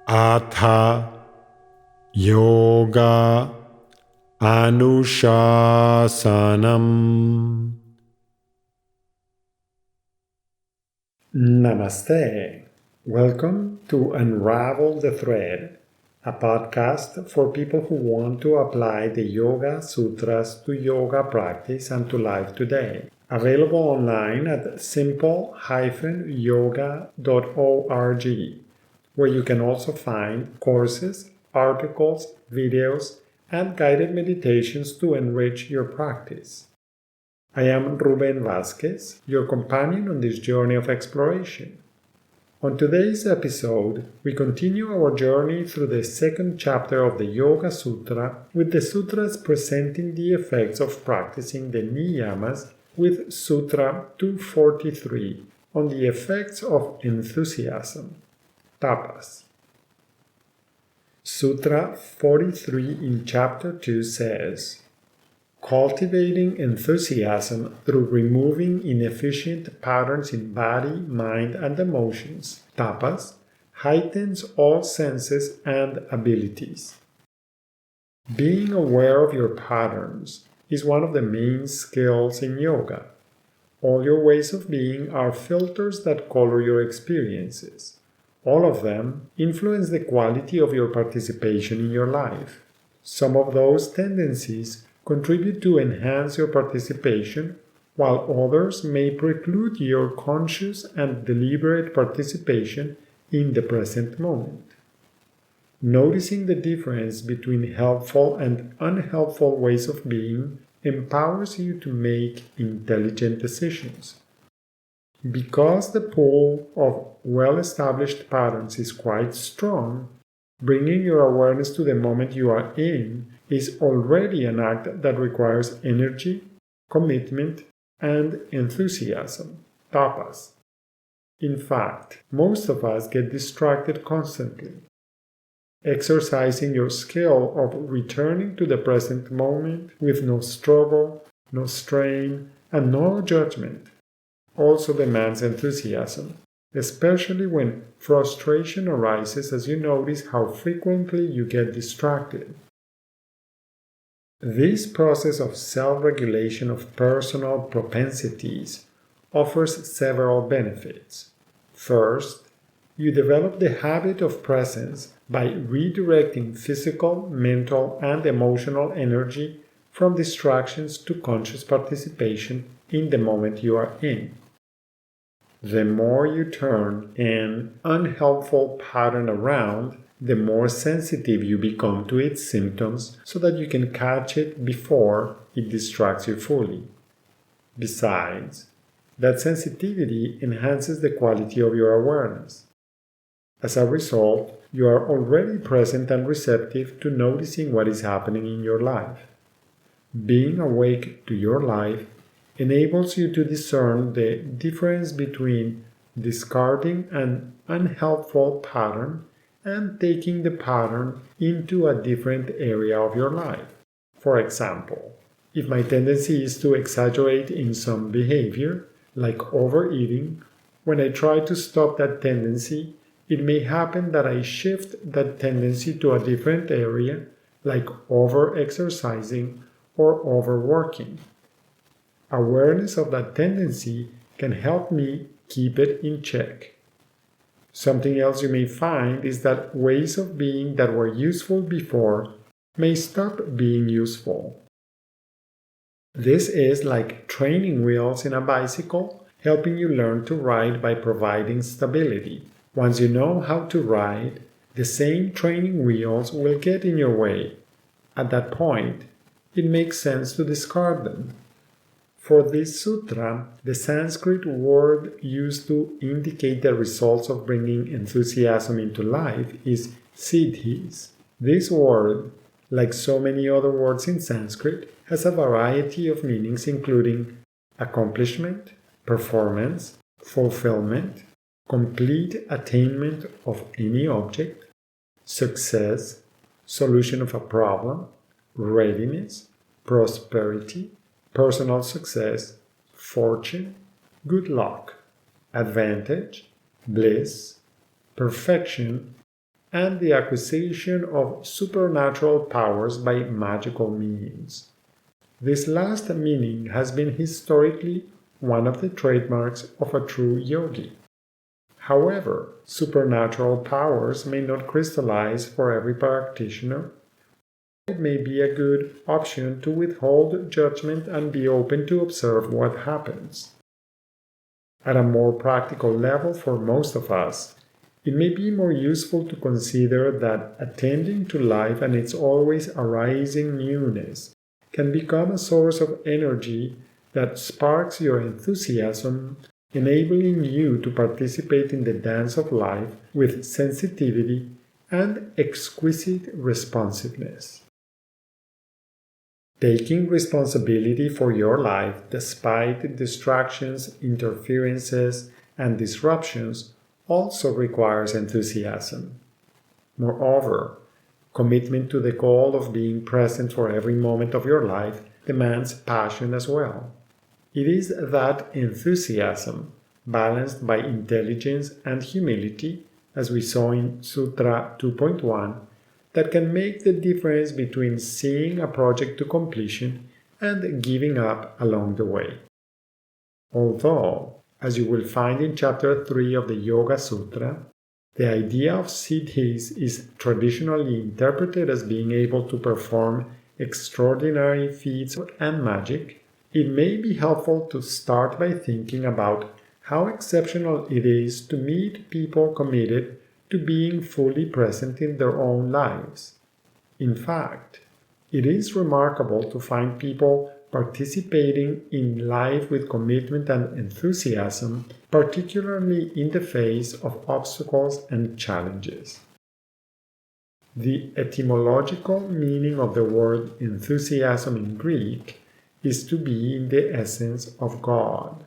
Atha Yoga Anushasanam. Namaste. Welcome to Unravel the Thread, a podcast for people who want to apply the Yoga Sutras to yoga practice and to life today. Available online at simple-yoga.org, where you can also find courses, articles, videos, and guided meditations to enrich your practice. I am Ruben Vázquez, your companion on this journey of exploration. On today's episode, we continue our journey through the second chapter of the Yoga Sutra, with the sutras presenting the effects of practicing the niyamas, with Sutra 243 on the effects of enthusiasm, Tapas. Sutra 43 in Chapter 2 says, cultivating enthusiasm through removing inefficient patterns in body, mind, and emotions, tapas, heightens all senses and abilities. Being aware of your patterns is one of the main skills in yoga. All your ways of being are filters that color your experiences. All of them influence the quality of your participation in your life. Some of those tendencies contribute to enhance your participation, while others may preclude your conscious and deliberate participation in the present moment. Noticing the difference between helpful and unhelpful ways of being empowers you to make intelligent decisions. Because the pull of well-established patterns is quite strong, bringing your awareness to the moment you are in is already an act that requires energy, commitment, and enthusiasm, tapas. In fact, most of us get distracted constantly. Exercising your skill of returning to the present moment with no struggle, no strain, and no judgment also demands enthusiasm, especially when frustration arises as you notice how frequently you get distracted. This process of self-regulation of personal propensities offers several benefits. First, you develop the habit of presence by redirecting physical, mental, and emotional energy from distractions to conscious participation in the moment you are in. The more you turn an unhelpful pattern around, the more sensitive you become to its symptoms so that you can catch it before it distracts you fully. Besides, that sensitivity enhances the quality of your awareness. As a result, you are already present and receptive to noticing what is happening in your life. Being awake to your life enables you to discern the difference between discarding an unhelpful pattern and taking the pattern into a different area of your life. For example, if my tendency is to exaggerate in some behavior, like overeating, when I try to stop that tendency, it may happen that I shift that tendency to a different area, like over-exercising or overworking. Awareness of that tendency can help me keep it in check. Something else you may find is that ways of being that were useful before may stop being useful. This is like training wheels in a bicycle, helping you learn to ride by providing stability. Once you know how to ride, the same training wheels will get in your way. At that point, it makes sense to discard them. For this sutra, the Sanskrit word used to indicate the results of bringing enthusiasm into life is siddhis. This word, like so many other words in Sanskrit, has a variety of meanings including accomplishment, performance, fulfillment, complete attainment of any object, success, solution of a problem, readiness, prosperity, personal success, fortune, good luck, advantage, bliss, perfection, and the acquisition of supernatural powers by magical means. This last meaning has been historically one of the trademarks of a true yogi. However, supernatural powers may not crystallize for every practitioner. It may be a good option to withhold judgment and be open to observe what happens. At a more practical level for most of us, it may be more useful to consider that attending to life and its always arising newness can become a source of energy that sparks your enthusiasm, enabling you to participate in the dance of life with sensitivity and exquisite responsiveness. Taking responsibility for your life despite distractions, interferences, and disruptions also requires enthusiasm. Moreover, commitment to the goal of being present for every moment of your life demands passion as well. It is that enthusiasm, balanced by intelligence and humility, as we saw in Sutra 2.1, that can make the difference between seeing a project to completion and giving up along the way. Although, as you will find in chapter 3 of the Yoga Sutra, the idea of siddhis is traditionally interpreted as being able to perform extraordinary feats and magic, it may be helpful to start by thinking about how exceptional it is to meet people committed to being fully present in their own lives. In fact, it is remarkable to find people participating in life with commitment and enthusiasm, particularly in the face of obstacles and challenges. The etymological meaning of the word enthusiasm in Greek is to be in the essence of God.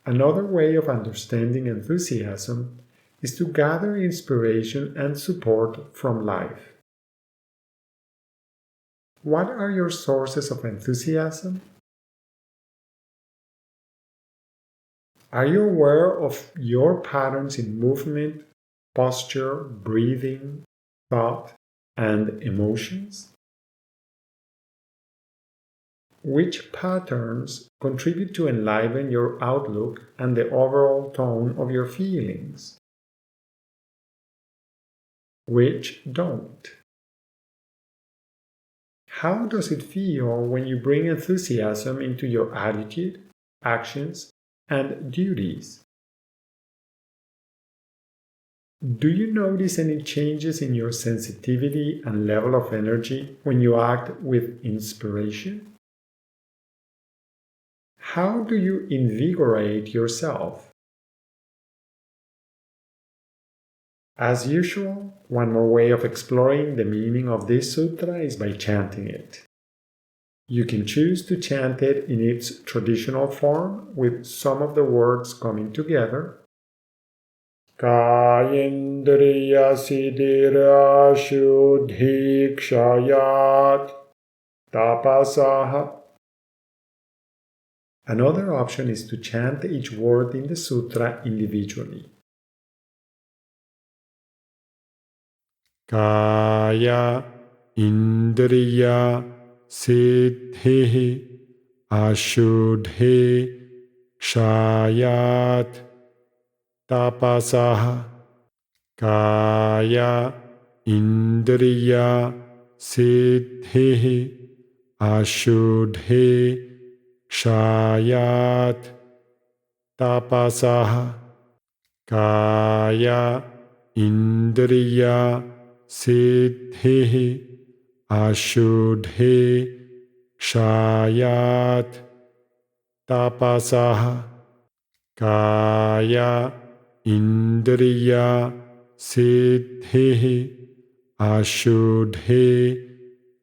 Another way of understanding enthusiasm is to gather inspiration and support from life. What are your sources of enthusiasm? Are you aware of your patterns in movement, posture, breathing, thought, and emotions? Which patterns contribute to enliven your outlook and the overall tone of your feelings? Which don't? How does it feel when you bring enthusiasm into your attitude, actions, and duties? Do you notice any changes in your sensitivity and level of energy when you act with inspiration? How do you invigorate yourself? As usual, one more way of exploring the meaning of this sutra is by chanting it. You can choose to chant it in its traditional form with some of the words coming together. Kayendriya siddhira shuddhi kshayat tapasaha. Another option is to chant each word in the sutra individually. Kaya indriya siddhi ashuddhi kshayat tapasaha. Kaya indriya siddhi ashuddhi kshayat tapasaha. Kaya indriya siddhi ashuddhi kshayat tapasaha. Kaya indriya siddhi ashuddhi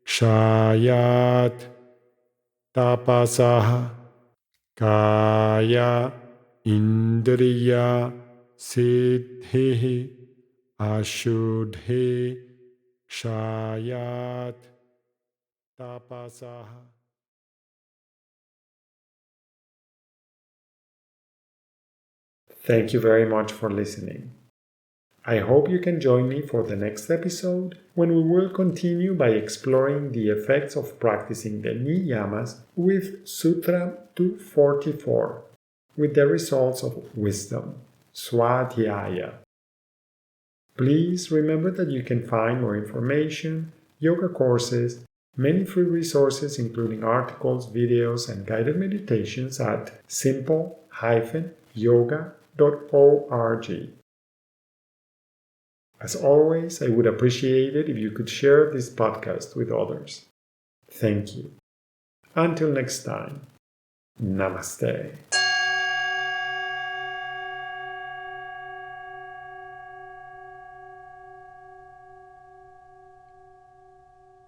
kshayat tapasaha. Kaya indriya siddhi ashuddhi kshayat tapasaha. Thank you very much for listening. I hope you can join me for the next episode when we will continue by exploring the effects of practicing the niyamas with Sutra 244, with the results of wisdom, Swadhyaya. Please remember that you can find more information, yoga courses, many free resources including articles, videos, and guided meditations at simple-yoga.org. As always, I would appreciate it if you could share this podcast with others. Thank you. Until next time, Namaste.